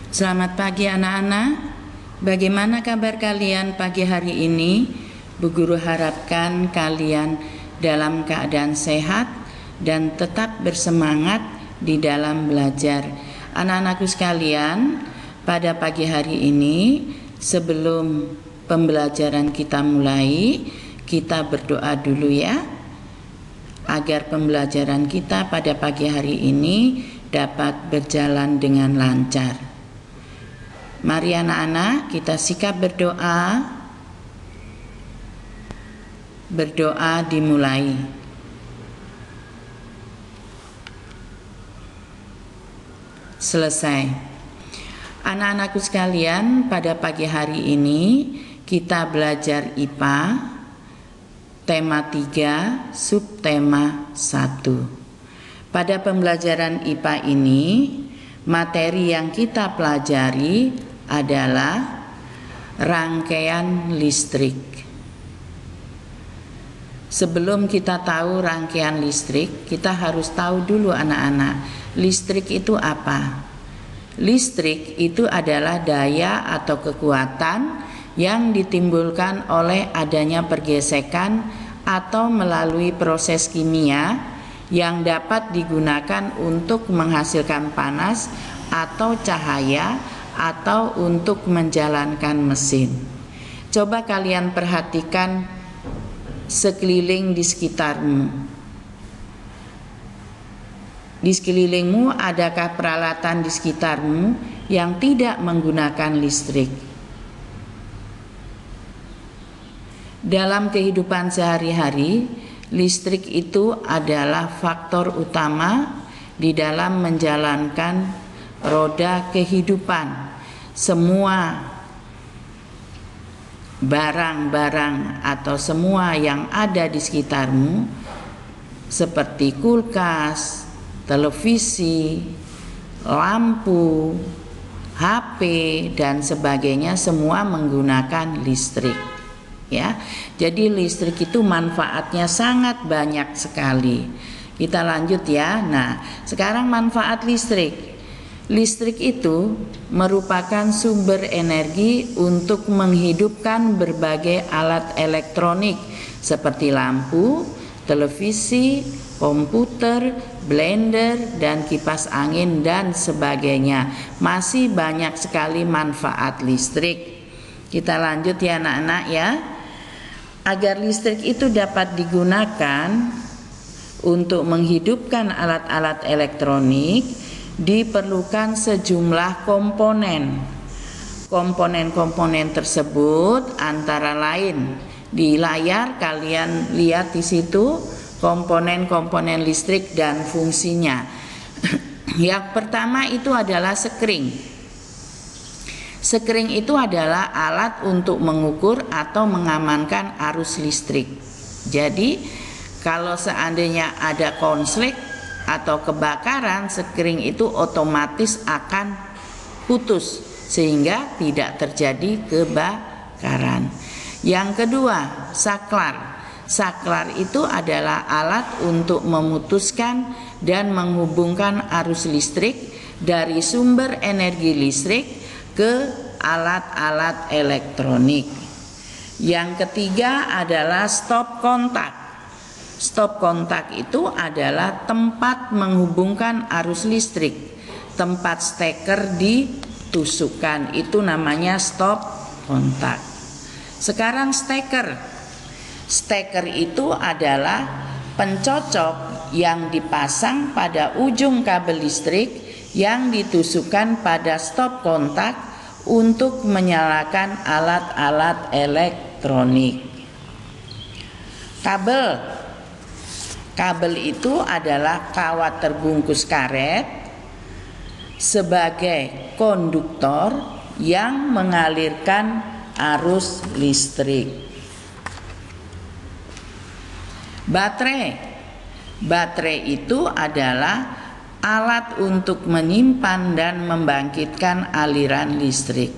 Selamat pagi anak-anak. Bagaimana kabar kalian pagi hari ini? Bu Guru harapkan kalian dalam keadaan sehat dan tetap bersemangat di dalam belajar. Anak-anakku sekalian, pada pagi hari ini sebelum pembelajaran kita mulai, kita berdoa dulu ya, agar pembelajaran kita pada pagi hari ini dapat berjalan dengan lancar. Mari anak-anak kita sikap berdoa. Berdoa dimulai. Selesai. Anak-anakku sekalian, pada pagi hari ini kita belajar IPA tema 3 subtema 1. Pada pembelajaran IPA ini, materi yang kita pelajari adalah rangkaian listrik. Sebelum kita tahu rangkaian listrik, kita harus tahu dulu anak-anak, listrik itu apa? Listrik itu adalah daya atau kekuatan yang ditimbulkan oleh adanya pergesekan atau melalui proses kimia yang dapat digunakan untuk menghasilkan panas atau cahaya atau untuk menjalankan mesin. Coba kalian perhatikan sekeliling di sekitarmu. Di sekelilingmu adakah peralatan di sekitarmu yang tidak menggunakan listrik? Dalam kehidupan sehari-hari, listrik itu adalah faktor utama di dalam menjalankan roda kehidupan. Semua barang-barang atau semua yang ada di sekitarmu seperti kulkas, televisi, lampu, HP dan sebagainya semua menggunakan listrik. Ya, jadi listrik itu manfaatnya sangat banyak sekali. Kita lanjut ya. Nah, sekarang manfaat listrik. Listrik itu merupakan sumber energi untuk menghidupkan berbagai alat elektronik seperti lampu, televisi, komputer, blender, dan kipas angin dan sebagainya. Masih banyak sekali manfaat listrik. Kita lanjut ya anak-anak ya. Agar listrik itu dapat digunakan untuk menghidupkan alat-alat elektronik, diperlukan sejumlah komponen. Komponen-komponen tersebut antara lain di layar kalian lihat di situ komponen-komponen listrik dan fungsinya. Yang pertama itu adalah sekring. Sekring itu adalah alat untuk mengukur atau mengamankan arus listrik. Jadi kalau seandainya ada konslet atau kebakaran, sekring itu otomatis akan putus sehingga tidak terjadi kebakaran. Yang kedua, saklar. Saklar itu adalah alat untuk memutuskan dan menghubungkan arus listrik dari sumber energi listrik ke alat-alat elektronik. Yang ketiga adalah stop kontak. Stop kontak itu adalah tempat menghubungkan arus listrik. Tempat steker ditusukkan, itu namanya stop kontak. Sekarang steker. Steker itu adalah pencocok yang dipasang pada ujung kabel listrik yang ditusukkan pada stop kontak untuk menyalakan alat-alat elektronik. Kabel. Kabel itu adalah kawat terbungkus karet sebagai konduktor yang mengalirkan arus listrik. Baterai. Baterai itu adalah alat untuk menyimpan dan membangkitkan aliran listrik.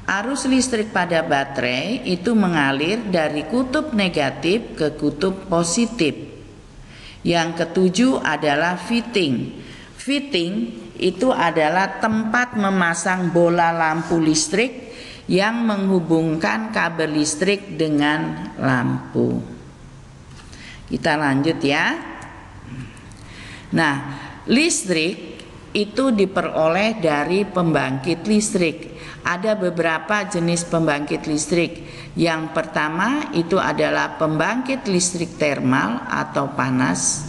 Arus listrik pada baterai itu mengalir dari kutub negatif ke kutub positif. Yang ketujuh adalah fitting. fitting itu adalah tempat memasang bola lampu listrik yang menghubungkan kabel listrik dengan lampu. Kita lanjut ya. Nah, listrik itu diperoleh dari pembangkit listrik. Ada beberapa jenis pembangkit listrik. Yang pertama itu adalah pembangkit listrik termal atau panas,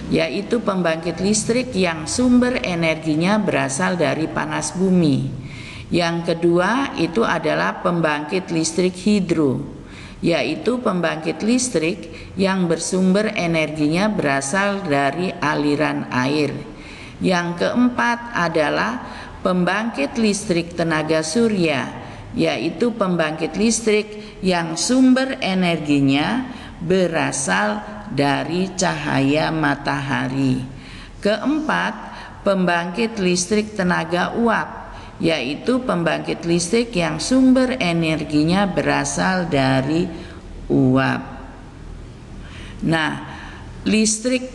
yaitu pembangkit listrik yang sumber energinya berasal dari panas bumi. Yang kedua itu adalah pembangkit listrik hidro, yaitu pembangkit listrik yang bersumber energinya berasal dari aliran air. Yang keempat adalah pembangkit listrik tenaga surya, yaitu pembangkit listrik yang sumber energinya berasal dari cahaya matahari. Keempat, pembangkit listrik tenaga uap, yaitu pembangkit listrik yang sumber energinya berasal dari uap. Nah,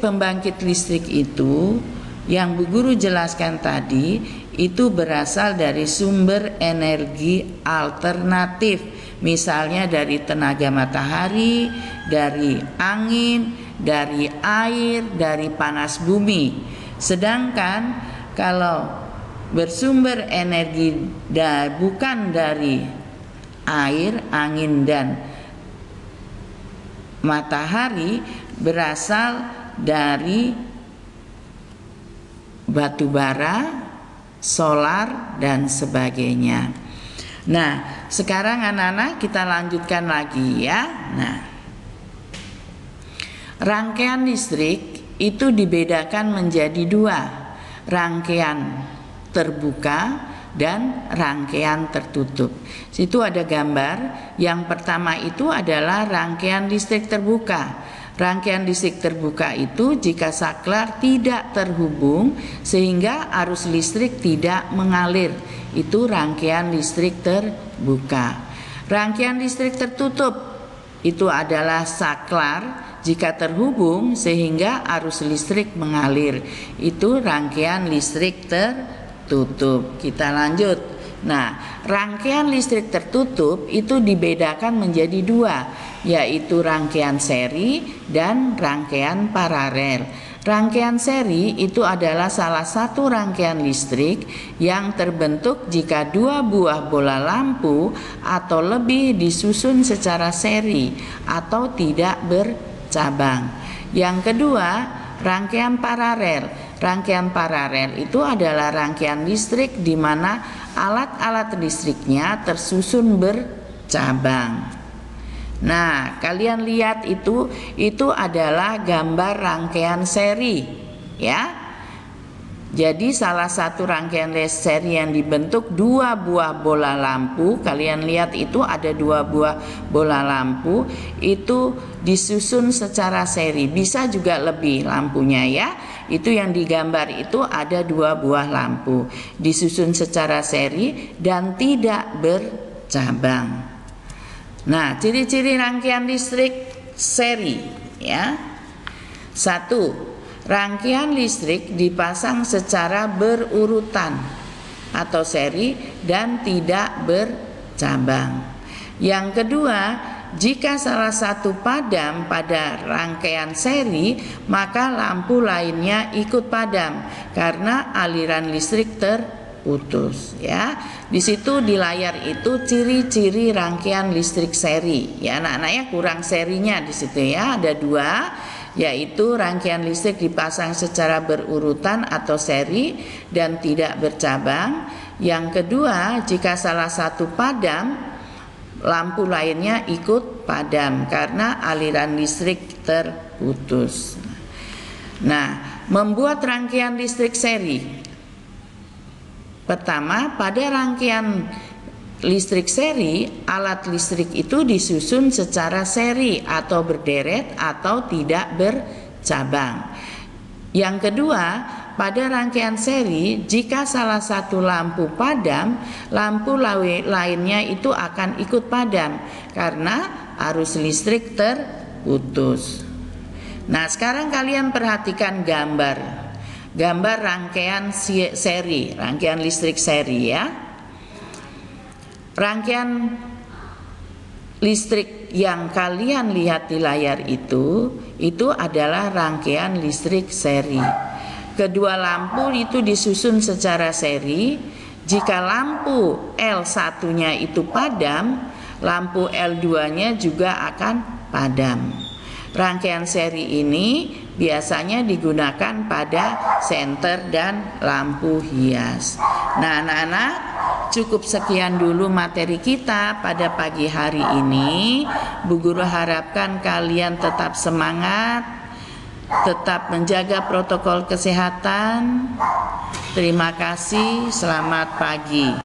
pembangkit listrik itu yang Bu Guru jelaskan tadi itu berasal dari sumber energi alternatif, misalnya dari tenaga matahari, dari angin, dari air, dari panas bumi. Sedangkan kalau bersumber energi bukan dari air, angin, dan matahari, berasal dari batu bara, solar, dan sebagainya. Nah, sekarang anak-anak kita lanjutkan lagi ya. Nah, rangkaian listrik itu dibedakan menjadi dua, rangkaian terbuka dan rangkaian tertutup. Situ ada gambar. Yang pertama itu adalah rangkaian listrik terbuka. Rangkaian listrik terbuka itu jika saklar tidak terhubung sehingga arus listrik tidak mengalir, itu rangkaian listrik terbuka. Rangkaian listrik tertutup itu adalah saklar jika terhubung sehingga arus listrik mengalir, itu rangkaian listrik tertutup. Kita lanjut. Nah, rangkaian listrik tertutup itu dibedakan menjadi dua, yaitu rangkaian seri dan rangkaian paralel. Rangkaian seri itu adalah salah satu rangkaian listrik yang terbentuk jika dua buah bola lampu atau lebih disusun secara seri atau tidak bercabang. Yang kedua, rangkaian paralel. Rangkaian paralel itu adalah rangkaian listrik di mana alat-alat listriknya tersusun bercabang. Nah, kalian lihat itu adalah gambar rangkaian seri, ya. Jadi salah satu rangkaian seri yang dibentuk dua buah bola lampu. Kalian lihat itu ada dua buah bola lampu, itu disusun secara seri. Bisa juga lebih lampunya ya. Itu yang digambar itu ada dua buah lampu disusun secara seri dan tidak bercabang. Nah, ciri-ciri rangkaian listrik seri ya. 1. Rangkaian listrik dipasang secara berurutan atau seri dan tidak bercabang. Yang kedua, jika salah satu padam pada rangkaian seri, maka lampu lainnya ikut padam karena aliran listrik terputus ya. Di situ di layar itu ciri-ciri rangkaian listrik seri ya. Anak-anaknya kurang serinya di situ ya, ada dua, yaitu rangkaian listrik dipasang secara berurutan atau seri dan tidak bercabang. Yang kedua, jika salah satu padam, lampu lainnya ikut padam karena aliran listrik terputus. Nah, membuat rangkaian listrik seri. Pertama, pada rangkaian listrik seri, alat listrik itu disusun secara seri atau berderet atau tidak bercabang. Yang kedua, pada rangkaian seri, jika salah satu lampu padam, lampu lainnya itu akan ikut padam karena arus listrik terputus. Nah, sekarang kalian perhatikan gambar. gambar rangkaian seri, rangkaian listrik seri ya. Rangkaian listrik yang kalian lihat di layar itu adalah rangkaian listrik seri. Kedua lampu itu disusun secara seri. Jika lampu L1-nya itu padam, lampu L2-nya juga akan padam. Rangkaian seri ini biasanya digunakan pada senter dan lampu hias. Nah, anak-anak, cukup sekian dulu materi kita pada pagi hari ini. Bu Guru harapkan kalian tetap semangat, tetap menjaga protokol kesehatan. Terima kasih, selamat pagi.